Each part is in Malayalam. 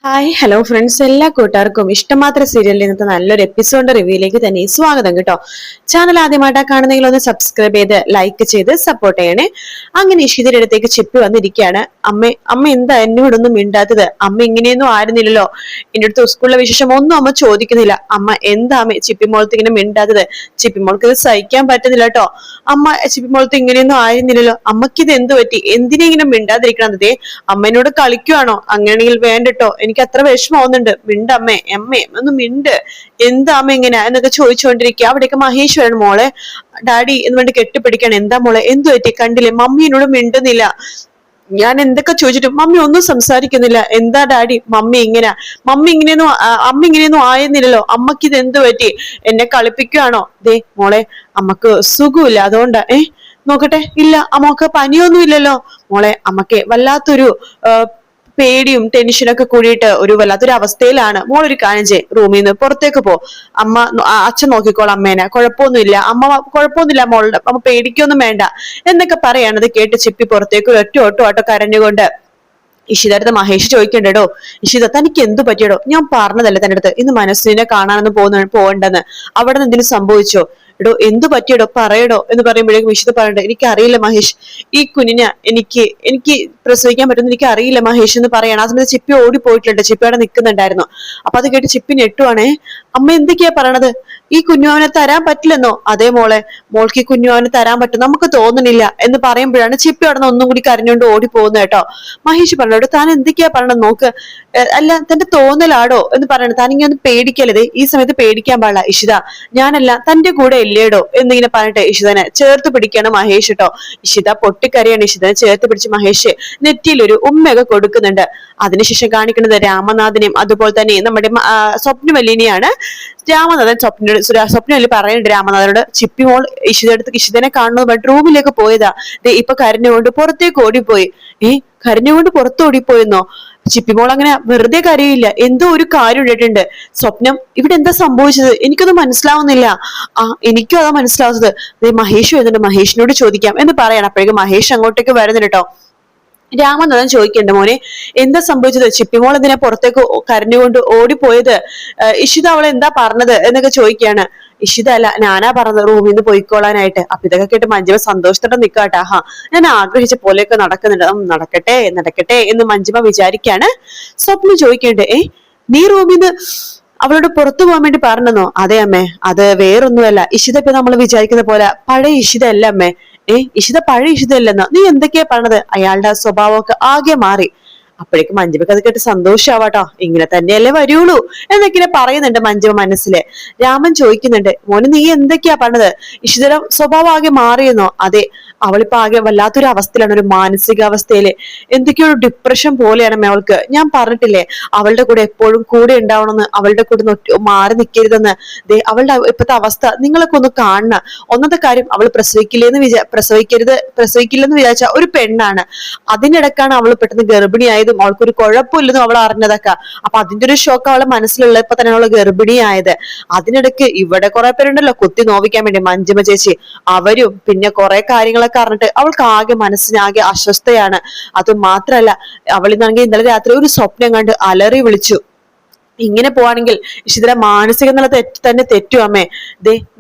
ഹായ് ഹലോ ഫ്രണ്ട്സ്, എല്ലാ കൂട്ടുകാർക്കും ഇഷ്ടമാത്ര സീരിയലിൽ ഇന്നത്തെ നല്ലൊരു എപ്പിസോഡിന്റെ റിവ്യൂയിലേക്ക് തന്നെ സ്വാഗതം കേട്ടോ. ചാനൽ ആദ്യമായിട്ടാണ് കാണുന്നെങ്കിൽ ഒന്ന് സബ്സ്ക്രൈബ് ചെയ്ത് ലൈക്ക് ചെയ്ത് സപ്പോർട്ട് ചെയ്യണേ. അങ്ങനെ ഇഷിതയുടെ അടുത്തേക്ക് ചിപ്പി വന്നിരിക്കുകയാണ്. അമ്മ എന്താ എന്നോടൊന്നും മിണ്ടാത്തത്? അമ്മ ഇങ്ങനെയൊന്നും ആയിരുന്നില്ലല്ലോ. എന്റെ അടുത്ത് സ്കൂളിലെ വിശേഷം ഒന്നും അമ്മ ചോദിക്കുന്നില്ല. അമ്മ എന്താ അമ്മ ചിപ്പിമോളത്ത് ഇങ്ങനെ മിണ്ടാത്തത്? ചിപ്പിമോൾക്ക് ഇത് സഹിക്കാൻ പറ്റുന്നില്ല കേട്ടോ. അമ്മ ചിപ്പിമോളത്ത് ഇങ്ങനെയൊന്നും ആയിരുന്നില്ലല്ലോ. അമ്മക്ക് ഇത് എന്ത് പറ്റി? എന്തിനാ ഇങ്ങനെ മിണ്ടാതിരിക്കണത്? അമ്മ എന്നോട് കളിക്കുവാണോ? അങ്ങനെയാണെങ്കിൽ വേണ്ടട്ടോ, എനിക്ക് അത്ര വിഷമാവുന്നുണ്ട്. മിണ്ടമ്മേ, അമ്മേ ഒന്ന് മിണ്ട്. എന്താ അമ്മ ഇങ്ങനെ എന്നൊക്കെ ചോദിച്ചുകൊണ്ടിരിക്കുക. അവിടേക്ക് മഹേഷ് വരണം. മോളെ ഡാഡി എന്ന് വേണ്ടി കെട്ടിപ്പിടിക്കണം. എന്താ മോളെ എന്തു പറ്റി? കണ്ടില്ലേ മമ്മി എന്നോട് മിണ്ടുന്നില്ല. ഞാൻ എന്തൊക്കെ ചോദിച്ചിട്ടും മമ്മി ഒന്നും സംസാരിക്കുന്നില്ല. എന്താ ഡാഡി മമ്മി അമ്മ ഇങ്ങനെയൊന്നും ആയിരുന്നില്ലല്ലോ. അമ്മക്ക് ഇത് എന്ത് പറ്റി? എന്നെ കളിപ്പിക്കുകയാണോ? ദേ മോളെ, അമ്മക്ക് സുഖമില്ല, അതുകൊണ്ടാ. നോക്കട്ടെ. ഇല്ല, അമ്മക്ക് പനിയൊന്നും ഇല്ലല്ലോ. മോളെ, അമ്മക്ക് വല്ലാത്തൊരു പേടിയും ടെൻഷനൊക്കെ കൂടിയിട്ട് ഒരു വല്ലാത്തൊരു അവസ്ഥയിലാണ്. മോളൊരു കാര്യം ചെയ്യ്, റൂമിൽ നിന്ന് പുറത്തേക്ക് പോ. അച്ഛൻ നോക്കിക്കോളാം അമ്മേനെ, കുഴപ്പമൊന്നുമില്ല. കുഴപ്പമൊന്നുമില്ല മോളുടെ, അമ്മ പേടിക്കൊന്നും വേണ്ട എന്നൊക്കെ പറയാണത് കേട്ട് ചിപ്പി പുറത്തേക്ക് ഒറ്റ ഓട്ടോ കരഞ്ഞുകൊണ്ട് ഇഷിതടുത്ത് മഹേഷ് ചോദിക്കണ്ടോ, ഇഷിത തനിക്ക് എന്തു പറ്റിയടോ? ഞാൻ പറഞ്ഞതല്ലേ തന്റെ അടുത്ത് ഇന്ന് മനസ്സിനെ കാണാനൊന്നും പോകണ്ടെന്ന്. അവിടെ നിന്ന് എന്തിനു സംഭവിച്ചോ? എടോ എന്തു പറ്റിയടോ പറയടോ എന്ന് പറയുമ്പോഴേക്കും ഇഷിത പറയണ്ടോ, എനിക്കറിയില്ല മഹേഷ്, ഈ കുഞ്ഞിനെ എനിക്ക് പ്രസവിക്കാൻ പറ്റുന്ന എനിക്ക് അറിയില്ല മഹേഷ് എന്ന് പറയണം. ആ സമയത്ത് ചിപ്പി ഓടിപ്പോയിട്ടുണ്ട്. ചിപ്പി അവിടെ നിൽക്കുന്നുണ്ടായിരുന്നു. അപ്പൊ അത് കേട്ട് ചിപ്പി ഞെട്ടുവാണേ. അമ്മ എന്തൊക്കെയാ പറയണത്? ഈ കുഞ്ഞുവാനെ തരാൻ പറ്റില്ലെന്നോ? അതേ മോളെ, മോൾക്ക് ഈ കുഞ്ഞുവാനെ തരാൻ പറ്റും നമുക്ക് തോന്നുന്നില്ല എന്ന് പറയുമ്പോഴാണ് ചിപ്പി അവിടെ നിന്ന് ഒന്നും കൂടി കരഞ്ഞുകൊണ്ട് ഓടി പോകുന്നത് കേട്ടോ. മഹേഷ് പറഞ്ഞോട് താൻ എന്തൊക്കെയാ പറയണത് നോക്ക്. അല്ല തന്റെ തോന്നലാടോ എന്ന് പറയണത്. താൻ ഇങ്ങനെ പേടിക്കരുത്, ഈ സമയത്ത് പേടിക്കാൻ പാടില്ല. ഇഷിത ഞാനല്ല തന്റെ കൂടെ ഇല്ലേടോ എന്നിങ്ങനെ പറഞ്ഞിട്ട് ഇഷിതനെ ചേർത്ത് പിടിക്കാണ് മഹേഷ് കേട്ടോ. ഇഷിത പൊട്ടിക്കരയാണ്. ഇഷിതനെ ചേർത്ത് പിടിച്ച് മഹേഷ് നെറ്റിയിൽ ഒരു ഉമ്മയൊക്കെ കൊടുക്കുന്നുണ്ട്. അതിനുശേഷം കാണിക്കുന്നത് രാമനാഥനെയും അതുപോലെ തന്നെ നമ്മുടെ സ്വപ്നവല്ലിനെയാണ്. രാമനാഥൻ സ്വപ്നവല്ലി പറയുന്നുണ്ട് രാമനാഥനോട്, ചിപ്പി മോൾ ഇഷിതനെ കാണുന്നത് ബെഡ്റൂമിലേക്ക് പോയതാ. ഇപ്പൊ കരഞ്ഞുകൊണ്ട് പുറത്തേക്ക് ഓടിപ്പോയി. കരഞ്ഞുകൊണ്ട് പുറത്തോടിപ്പോയെന്നോ? ചിപ്പിമോൾ അങ്ങനെ വെറുതെ കരയില്ല, എന്തോ ഒരു കാര്യം ഇട്ടിട്ടുണ്ട്. സ്വപ്നം ഇവിടെ എന്താ സംഭവിച്ചത്? എനിക്കൊന്നും മനസ്സിലാവുന്നില്ല. എനിക്കും അതാ മനസ്സിലാവുന്നത്. മഹേഷ് വരുന്നുണ്ട്, മഹേഷിനോട് ചോദിക്കാം എന്ന് പറയണം. അപ്പോഴേക്കും മഹേഷ് അങ്ങോട്ടേക്ക് വരുന്നുണ്ട് കേട്ടോ. രാമനാഥൻ ചോദിക്കണ്ട, മോനെ എന്താ സംഭവിച്ചത്? ചിപ്പിമോൾ എന്തിനാ പുറത്തേക്ക് കരഞ്ഞുകൊണ്ട് ഓടിപ്പോയത്? ഇഷിത അവളെ എന്താ പറഞ്ഞത് എന്നൊക്കെ ചോദിക്കുകയാണ്. ഇഷിത അല്ല, ഞാനാ പറഞ്ഞത് റൂമിൽ നിന്ന് പോയിക്കോളാനായിട്ട്. അപ്പൊ ഇതൊക്കെ കേട്ട് മഞ്ജിമ സന്തോഷത്തോടെ നിക്കാട്ടെ. ഞാൻ ആഗ്രഹിച്ച പോലെയൊക്കെ നടക്കുന്നുണ്ട്. നടക്കട്ടെ എന്ന് മഞ്ജിമ വിചാരിക്കാണ്. സ്വപ്നം ചോദിക്കണ്ടേ, നീ റൂമിൽ നിന്ന് അവളോട് പുറത്തു പോകാൻ വേണ്ടി പറഞ്ഞെന്നോ? അതെ അമ്മേ, അത് വേറൊന്നുമല്ല. ഇഷിത ഇപ്പൊ നമ്മൾ വിചാരിക്കുന്ന പോലെ പഴയ ഇഷിത അല്ല അമ്മേ. ഇഷിത പഴയ ഇഷിത അല്ലെന്നോ? നീ എന്തൊക്കെയാ പറഞ്ഞത്? അയാളുടെ സ്വഭാവമൊക്കെ ആകെ മാറി. അപ്പോഴേക്കും മഞ്ജിമക്ക് അത് കേട്ട് സന്തോഷാവാട്ടോ. ഇങ്ങനെ തന്നെയല്ലേ വരുള്ളൂ എന്നൊക്കെ പറയുന്നുണ്ട് മഞ്ജിമ മനസ്സില്. രാമൻ ചോദിക്കുന്നുണ്ട്, മോന് നീ എന്തൊക്കെയാ പറഞ്ഞത്? ഇഷിതയുടെ സ്വഭാവം ആകെ മാറിയെന്നോ? അതെ, അവളിപ്പോ ആകെ വല്ലാത്തൊരു അവസ്ഥയിലാണ്, ഒരു മാനസികാവസ്ഥയില്. എന്തൊക്കെയോ ഒരു ഡിപ്രഷൻ പോലെയാണ് അവൾക്ക്. ഞാൻ പറഞ്ഞിട്ടില്ലേ അവളുടെ കൂടെ എപ്പോഴും കൂടെ ഉണ്ടാവണമെന്ന്, അവളുടെ കൂടെ മാറി നിൽക്കരുതെന്ന്. അവളുടെ ഇപ്പോഴത്തെ അവസ്ഥ നിങ്ങളൊക്കെ ഒന്ന് കാണണം. ഒന്നത്തെ കാര്യം, അവൾ പ്രസവിക്കില്ലെന്ന് വിചാരിച്ച ഒരു പെണ്ണാണ്. അതിനിടക്കാണ് അവൾ പെട്ടെന്ന് ഗർഭിണിയായതും അവൾക്കൊരു കുഴപ്പമില്ലെന്നും അവൾ അറിഞ്ഞതൊക്കെ. അപ്പൊ അതിന്റെ ഒരു ഷോക്ക് അവളെ മനസ്സിലുള്ളപ്പോ തന്നെ അവള് ഗർഭിണിയായത്. അതിനിടയ്ക്ക് ഇവിടെ കുറെ പേരുണ്ടല്ലോ കുത്തി നോവിക്കാൻ വേണ്ടി, മഞ്ജിമ ചേച്ചി, അവരും പിന്നെ കുറെ കാര്യങ്ങളൊക്കെ അറിഞ്ഞിട്ട് അവൾക്ക് ആകെ മനസ്സിനാകെ അസ്വസ്ഥയാണ്. അത് മാത്രല്ല, അവളിന്നാണെങ്കിൽ ഇന്നലെ രാത്രി ഒരു സ്വപ്നം കണ്ട് അലറി വിളിച്ചു. ഇങ്ങനെ പോവാണെങ്കിൽ ഇഷിതയുടെ മാനസിക നില തന്നെ തെറ്റും അമ്മേ.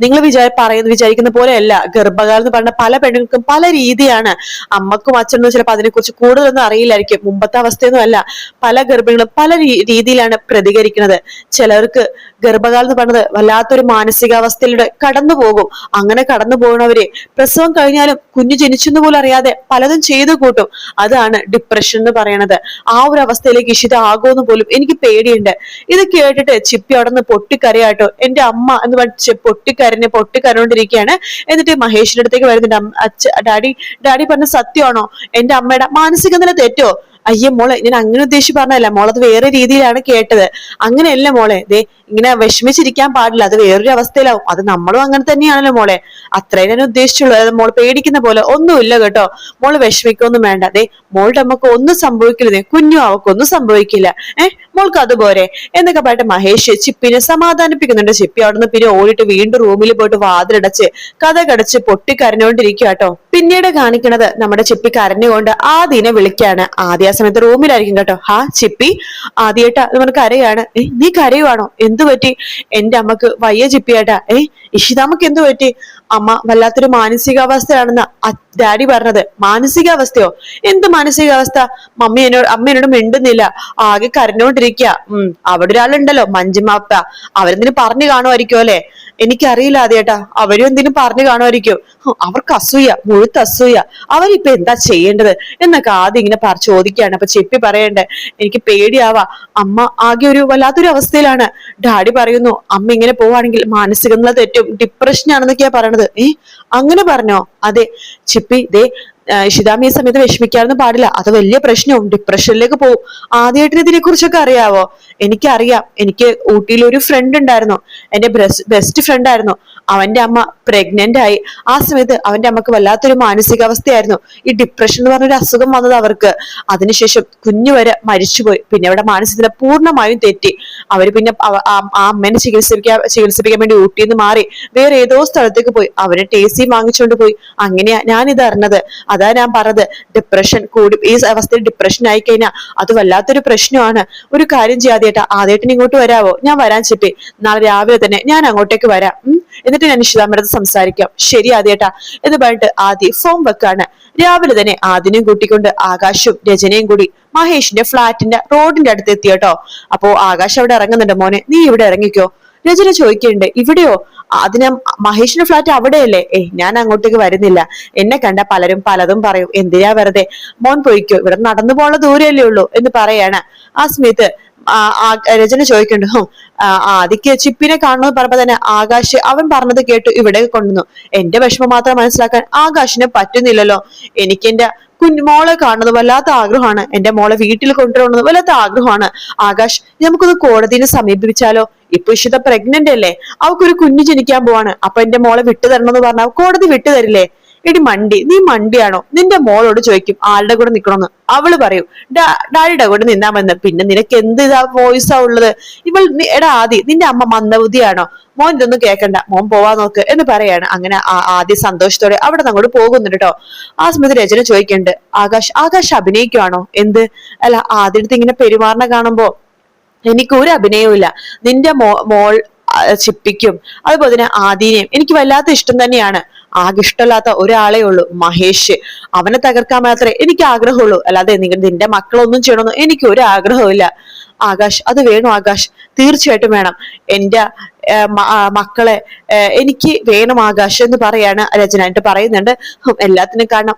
നിങ്ങൾ വിചാരിക്കുന്ന പോലെയല്ല. ഗർഭകാലം എന്ന് പറഞ്ഞ പല പെണ്ണുങ്ങൾക്കും പല രീതിയാണ്. അമ്മക്കും അച്ഛനും ചിലപ്പോൾ അതിനെക്കുറിച്ച് കൂടുതലൊന്നും അറിയില്ലായിരിക്കും. മുമ്പത്തെ അവസ്ഥയൊന്നും അല്ല. പല ഗർഭിണികളും പല രീതിയിലാണ് പ്രതികരിക്കുന്നത്. ചിലർക്ക് ഗർഭകാലം എന്ന് പറഞ്ഞത് വല്ലാത്തൊരു മാനസികാവസ്ഥയിലൂടെ കടന്നു പോകും. അങ്ങനെ കടന്നു പോകുന്നവര് പ്രസവം കഴിഞ്ഞാലും കുഞ്ഞു ജനിച്ചെന്ന് പോലും അറിയാതെ പലതും ചെയ്തു കൂട്ടും. അതാണ് ഡിപ്രഷൻ എന്ന് പറയണത്. ആ ഒരു അവസ്ഥയിലേക്ക് ഇഷിത ആകുമെന്ന് പോലും എനിക്ക് പേടിയുണ്ട്. ഇത് കേട്ടിട്ട് ചിപ്പി അവിടെ നിന്ന് പൊട്ടിക്കരയാട്ടോ. എന്റെ അമ്മ എന്ന് പറഞ്ഞ് പൊട്ടിക്കരഞ്ഞോണ്ടിരിക്കുകയാണ്. എന്നിട്ട് മഹേഷിന്റെ അടുത്തേക്ക് വരുന്നുണ്ട്. ഡാഡി പറഞ്ഞ സത്യമാണോ? എന്റെ അമ്മയുടെ മാനസിക നില തെറ്റോ? അയ്യേ മോളെ, ഞാൻ അങ്ങനെ ഉദ്ദേശിച്ച് പറഞ്ഞല്ല മോളത് വേറെ രീതിയിലാണ് കേട്ടത്. അങ്ങനെയല്ല മോളെ, ഇങ്ങനെ വിഷമിച്ചിരിക്കാൻ പാടില്ല, അത് വേറൊരു അവസ്ഥയിലാവും. അത് നമ്മളും അങ്ങനെ തന്നെയാണല്ലോ മോളെ. അത്രയും ഞാൻ ഉദ്ദേശിച്ചുള്ളൂ. മോൾ പേടിക്കുന്ന പോലെ ഒന്നുമില്ല കേട്ടോ. മോള് വിഷമിക്കൊന്നും വേണ്ട. മോളുടെ അമ്മക്ക് ഒന്നും സംഭവിക്കില്ലേ, കുഞ്ഞു അവക്കൊന്നും സംഭവിക്കില്ല. മോൾക്ക് അതുപോലെ എന്നൊക്കെ പറഞ്ഞിട്ട് മഹേഷ് ചിപ്പിനെ സമാധാനിപ്പിക്കുന്നുണ്ട്. ചിപ്പി അവിടുന്ന് പിന്നെ ഓടിയിട്ട് വീണ്ടും റൂമിൽ പോയിട്ട് വാതിലടച്ച് കഥ കടച്ച് പൊട്ടിക്കരഞ്ഞുകൊണ്ടിരിക്കുക കേട്ടോ. പിന്നീട് കാണിക്കണത് നമ്മുടെ ചിപ്പി കരഞ്ഞുകൊണ്ട് ആദിനെ വിളിക്കാണ്. ആദ്യ ആ സമയത്ത് റൂമിലായിരിക്കും കേട്ടോ. ഹാ ചിപ്പി, ആദ്യമായിട്ടാ നമ്മൾ കരയാണ്. നീ കരയുവാണോ? എന്തു പറ്റി? എന്റെ അമ്മക്ക് വയ്യ ചിപ്പിയേട്ടാ. ഇഷിതാമ്മക്ക് എന്തു പറ്റി? അമ്മ വല്ലാത്തൊരു മാനസികാവസ്ഥയാണെന്ന് ഡാഡി പറഞ്ഞത്. മാനസികാവസ്ഥയോ? എന്ത് മാനസികാവസ്ഥ? അമ്മ എന്നോട് മിണ്ടുന്നില്ല, ആകെ കരഞ്ഞോണ്ടിരിക്കുക. അവിടെ ഒരാളുണ്ടല്ലോ മഞ്ജുമാപ്പ, അവരെന്തിനും പറഞ്ഞു കാണുമായിരിക്കും അല്ലെ? എനിക്കറിയില്ല ആദ്യേട്ടാ, അവരും എന്തിനും പറഞ്ഞു കാണുമായിരിക്കും. അവർക്ക് അസൂയ, മുഴുത്ത അസൂയ. അവരിപ്പൊ എന്താ ചെയ്യേണ്ടത് എന്നൊക്കെ ആദ്യം ഇങ്ങനെ ചോദിക്കുകയാണ്. അപ്പൊ ചിപ്പി പറയണ്ടേ, എനിക്ക് പേടിയാവാ, അമ്മ ആകെ ഒരു വല്ലാത്തൊരു അവസ്ഥയിലാണ്. ഡാഡി പറയുന്നു അമ്മ ഇങ്ങനെ പോവാണെങ്കിൽ മാനസിക നില തെറ്റും, ഡിപ്രഷൻ ആണെന്നൊക്കെയാ പറയണത്. അങ്ങനെ പറഞ്ഞോ? അതെ ചിപ്പി, ദേ ഇഷിതാമ്മ ഈ സമയത്ത് വിഷമിക്കാനൊന്നും പാടില്ല, അത് വലിയ പ്രശ്നവും, ഡിപ്രഷനിലേക്ക് പോകും. ആദ്യമായിട്ട് ഇതിനെ കുറിച്ചൊക്കെ അറിയാവോ? എനിക്കറിയാം. എനിക്ക് ഊട്ടിയിൽ ഒരു ഫ്രണ്ട് ഉണ്ടായിരുന്നു, എന്റെ ബെസ്റ്റ് ഫ്രണ്ട് ആയിരുന്നു. അവന്റെ അമ്മ പ്രഗ്നന്റ് ആയി. ആ സമയത്ത് അവന്റെ അമ്മക്ക് വല്ലാത്തൊരു മാനസികാവസ്ഥയായിരുന്നു. ഈ ഡിപ്രഷൻ എന്ന് പറഞ്ഞൊരു അസുഖം വന്നത് അവർക്ക്. അതിനുശേഷം കുഞ്ഞു വരെ മരിച്ചുപോയി. പിന്നെ അവിടെ മാനസികത പൂർണ്ണമായും തെറ്റി. അവര് പിന്നെ ആ അമ്മേനെ ചികിത്സിപ്പിക്കാൻ വേണ്ടി ഊട്ടിയിൽ നിന്ന് മാറി വേറെ ഏതോ സ്ഥലത്തേക്ക് പോയി. അവരെ ടേസി വാങ്ങിച്ചുകൊണ്ട് പോയി. അങ്ങനെയാ ഞാൻ ഇത് അറിഞ്ഞത്. അതാ ഞാൻ പറഞ്ഞത്, ഡിപ്രഷൻ കൂടി ഈ അവസ്ഥയിൽ ഡിപ്രഷൻ ആയി കഴിഞ്ഞാൽ അത് വല്ലാത്തൊരു പ്രശ്നമാണ്. ഒരു കാര്യം ചെയ്യാതേട്ടാ, ആദ്യമായിട്ട് ഇങ്ങോട്ട് വരാവോ? ഞാൻ വരാൻ ചിപ്പി, നാളെ രാവിലെ തന്നെ ഞാൻ അങ്ങോട്ടേക്ക് വരാം. എന്നിട്ട് ഞാൻ ഇഷിതാമ്മയുടെ സംസാരിക്കാം. ശരി ആദ്യേട്ടാ എന്ന് പറഞ്ഞിട്ട് ആദ്യം ഫോം വെക്കാണ്. രാവിലെ തന്നെ ആദിനെയും കൂട്ടിക്കൊണ്ട് ആകാശും രചനയും കൂടി മഹേഷിന്റെ ഫ്ളാറ്റിന്റെ റോഡിന്റെ അടുത്ത് എത്തി കേട്ടോ. അപ്പോ ആകാശ് അവിടെ ഇറങ്ങുന്നുണ്ട്. മോനെ നീ ഇവിടെ ഇറങ്ങിക്കോ. രചന ചോദിക്കുന്നുണ്ട്, ഇവിടെയോ? അതിന് മഹേഷിന്റെ ഫ്ലാറ്റ് അവിടെയല്ലേ? ഞാൻ അങ്ങോട്ടേക്ക് വരുന്നില്ല. എന്നെ കണ്ട പലരും പലതും പറയും, എന്തിനാ വെറുതെ, മോൻ പോയിക്കോ, ഇവിടെ നടന്നു പോകാനുള്ള ദൂരമല്ലേ ഉള്ളൂ എന്ന് പറയാണ്. ആ സമയത്ത് രചന ചോദിക്കുന്നുണ്ട്, ആദിക്ക് ചിപ്പിനെ കാണുന്നത് പറഞ്ഞപ്പോ തന്നെ ആകാശ് അവൻ പറഞ്ഞത് കേട്ടു ഇവിടെ കൊണ്ടുവന്നു. എന്റെ വിഷമം മാത്രം മനസ്സിലാക്കാൻ ആകാശിന് പറ്റുന്നില്ലല്ലോ. എനിക്ക് എന്റെ കുഞ്ഞുമോളെ കാണുന്നത് വല്ലാത്ത ആഗ്രഹമാണ്. എന്റെ മോളെ വീട്ടിൽ കൊണ്ടുവരുന്നത് വല്ലാത്ത ആഗ്രഹമാണ്. ആകാശ്, നമുക്കൊന്ന് കോടതിനെ സമീപിച്ചാലോ? ഇപ്പൊ ഇഷിത പ്രഗ്നന്റ് അല്ലേ, അവക്കൊരു കുഞ്ഞു ജനിക്കാൻ പോവാണ്. അപ്പൊ എന്റെ മോളെ വിട്ടു തരണമെന്ന് പറഞ്ഞാൽ കോടതി വിട്ടു തരില്ലേ? എടി മണ്ടി, നീ മണ്ടിയാണോ? നിന്റെ മോളോട് ചോദിക്കും ആരുടെ കൂടെ നിക്കണമെന്ന്. അവള് പറയും ഡാഡിയുടെ കൂടെ നിന്നാ മതി. പിന്നെ നിനക്ക് എന്ത് ഇതാ വോയിസാ ഉള്ളത്? എടാ ആദി, നിന്റെ അമ്മ മന്ദബുദ്ധിയാണോ? മോൻ ഇതൊന്നും കേൾക്കണ്ട, മോൻ പോവാ നോക്ക് എന്ന് പറയാണ്. അങ്ങനെ ആദ്യ സന്തോഷത്തോടെ അവിടെ നിന്ന് അങ്ങോട്ട് പോകുന്നുണ്ട് കേട്ടോ. ആ സമയത്ത് രചന ചോദിക്കുന്നുണ്ട്, ആകാശ് അഭിനയിക്കുവാണോ? എന്ത്? അല്ല, ആദ്യത്തെ ഇങ്ങനെ പെരുമാറണ കാണുമ്പോ എനിക്ക് ഒരു അഭിനയവും ഇല്ല. നിന്റെ മോൾ ചിപ്പിക്കും അതുപോലെ തന്നെ ആദീനെയും എനിക്ക് വല്ലാത്ത ഇഷ്ടം തന്നെയാണ്. ആകെ ഇഷ്ടമല്ലാത്ത ഒരാളെ ഉള്ളൂ, മഹേഷ്. അവനെ തകർക്കാൻ മാത്രമേ എനിക്ക് ആഗ്രഹമുള്ളൂ, അല്ലാതെ നിന്റെ മക്കളൊന്നും ചെയ്യണമെന്ന് എനിക്ക് ഒരു ആഗ്രഹവും. ആകാശ്, അത് വേണം ആകാശ്, തീർച്ചയായിട്ടും വേണം. എന്റെ മക്കളെ എനിക്ക് വേണം ആകാശ് എന്ന് പറയാണ് രചന. എന്നിട്ട് പറയുന്നുണ്ട്, എല്ലാത്തിനും കാരണം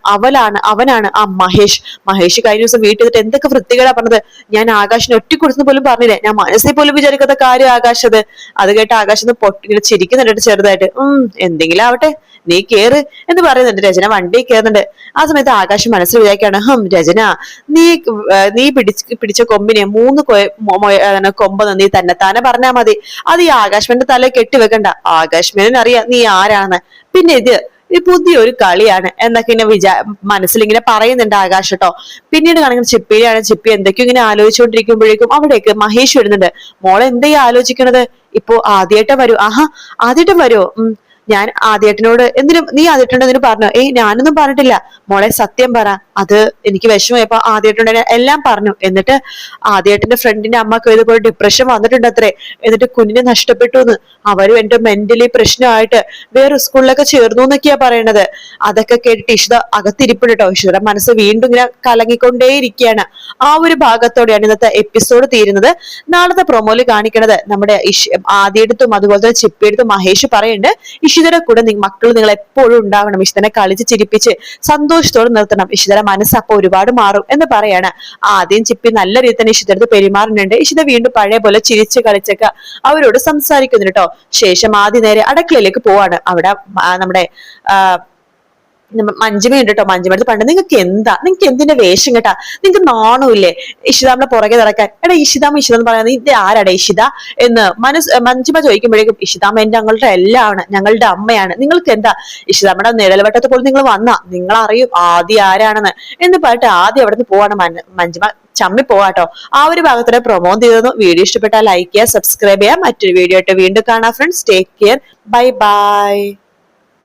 അവനാണ് ആ മഹേഷ് കഴിഞ്ഞ ദിവസം വീട്ടിൽ നിന്നിട്ട് എന്തൊക്കെ വൃത്തികേടാ പറഞ്ഞത്. ഞാൻ ആകാശിനെ ഒറ്റ കൊടുത്തു പോലും പറഞ്ഞില്ലേ, ഞാൻ മനസ്സിൽ പോലും വിചാരിക്കാത്ത കാര്യം ആകാശ് അത് കേട്ട് ആകാശ് ഇങ്ങനെ ചിരിക്കുന്നുണ്ട് ചെറുതായിട്ട്. എന്തെങ്കിലും ആവട്ടെ, നീ കേറ് എന്ന് പറയുന്നുണ്ട്. രചന വണ്ടി കയറുന്നുണ്ട്. ആ സമയത്ത് ആകാശം മനസ്സിൽ വിചാരിക്കാണ്, രചന, നീ പിടിച്ച കൊമ്പിനെ 3 കൊമ്പ് നീ തന്നെത്താനെ പറഞ്ഞാ മതി. അത് ഈ ആകാശ്മന്റെ തല കെട്ടിവെക്കണ്ട. ആകാശ്മേനറിയാം നീ ആരാണെന്ന്. പിന്നെ ഇത് പുതിയൊരു കളിയാണ് എന്നൊക്കെ ഇങ്ങനെ മനസ്സിലിങ്ങനെ പറയുന്നുണ്ട് ആകാശ് കേട്ടോ. പിന്നീട് കാണിക്കുന്ന ചിപ്പിയാണ്. ചിപ്പി എന്തൊക്കെയോ ഇങ്ങനെ ആലോചിച്ചുകൊണ്ടിരിക്കുമ്പോഴേക്കും അവിടേക്ക് മഹേഷ് വരുന്നുണ്ട്. മോളെ എന്താ ഈ ആലോചിക്കണത്? ഇപ്പൊ ആദ്യമായിട്ട് വരൂ? ആദ്യമായിട്ടും വരുമോ? ഞാൻ ആദ്യേട്ടനോട് നീ ആദ്യേട്ടനോട് എന്തിനു പറഞ്ഞു? ഞാനൊന്നും പറഞ്ഞിട്ടില്ല മോളെ, സത്യം പറ. അത് എനിക്ക് വിഷമമായപ്പോ ആദ്യേട്ടനോട് എല്ലാം പറഞ്ഞു. എന്നിട്ട് ആദ്യേട്ടന്റെ ഫ്രണ്ടിന്റെ അമ്മക്ക് ഇതുപോലെ ഡിപ്രഷൻ വന്നിട്ടുണ്ട് അത്രേ. എന്നിട്ട് കുഞ്ഞിനെ നഷ്ടപ്പെട്ടു എന്ന്. അവരും എന്റെ മെന്റലി പ്രശ്നമായിട്ട് വേറെ സ്കൂളിലൊക്കെ ചേർന്നു എന്നൊക്കെയാ പറയണത്. അതൊക്കെ കേട്ടിട്ട് ഇഷിത അകത്തിരിപ്പുണ്ട് കേട്ടോ. ഇഷിതയുടെ മനസ്സ് വീണ്ടും ഇങ്ങനെ കലങ്ങിക്കൊണ്ടേയിരിക്കുകയാണ്. ആ ഒരു ഭാഗത്തോടെയാണ് ഇന്നത്തെ എപ്പിസോഡ് തീരുന്നത്. നാളത്തെ പ്രൊമോയിൽ കാണിക്കണത് നമ്മുടെ ആദ്യടുത്തും അതുപോലെ തന്നെ ചിപ്പിയെടുത്തും മഹേഷ് പറയുന്നുണ്ട്, ഇഷിതയുടെ കൂടെ മക്കൾ നിങ്ങൾ എപ്പോഴും ഉണ്ടാവണം. ഇഷിതനെ കളിച്ച് ചിരിപ്പിച്ച് സന്തോഷത്തോടെ നിർത്തണം. ഇഷിതയുടെ മനസ്സ് അപ്പൊ ഒരുപാട് മാറും എന്ന് പറയാണ്. ആദ്യം ചിപ്പി നല്ല രീതിയിൽ തന്നെ ഇഷിതടുത്ത് പെരുമാറുന്നുണ്ട്. ഇഷിത വീണ്ടും പഴയ പോലെ ചിരിച്ച് കളിച്ചൊക്കെ അവരോട് സംസാരിക്കുന്നു കേട്ടോ. ശേഷം ആദ്യം നേരെ അടുക്കളയിലേക്ക് പോവാണ്. അവിടെ നമ്മുടെ മഞ്ജുമയുണ്ട് കേട്ടോ. മഞ്ജുമടുത്ത് പണ്ട് നിങ്ങൾക്ക് എന്തിന്റെ വേഷം കേട്ടാ, നിങ്ങൾക്ക് നാണമില്ലേ ഇഷിതാമ്മയുടെ പുറകെ നടക്കാൻ? എടാ ഇഷിതാമ്മ എന്ന് പറയുന്നത് ഇത് ആരാടാ ഇഷിത എന്ന് മഞ്ജുമ ചോദിക്കുമ്പോഴേക്കും ഇഷിതാമ്മ എന്റെ ഞങ്ങളുടെ എല്ലാമാണ്, ഞങ്ങളുടെ അമ്മയാണ്, നിങ്ങൾക്ക് എന്താ ഇഷിതാമ്മയുടെ നിഴൽവട്ടത്ത് പോലും നിങ്ങൾ നിങ്ങൾ അറിയും ആദ്യം ആരാണെന്ന് എന്ന് പറഞ്ഞിട്ട് ആദ്യം അവിടെ നിന്ന് പോവാണ് മഞ്ജുമ ചമ്മി പോവാട്ടോ. ആ ഒരു ഭാഗത്തോടെ പ്രൊമോ ചെയ്തു. വീഡിയോ ഇഷ്ടപ്പെട്ടാൽ ലൈക്ക് ചെയ്യുക, സബ്സ്ക്രൈബ് ചെയ്യുക. മറ്റൊരു വീഡിയോ ആയിട്ട് വീണ്ടും കാണാം friends. Take care, bye bye.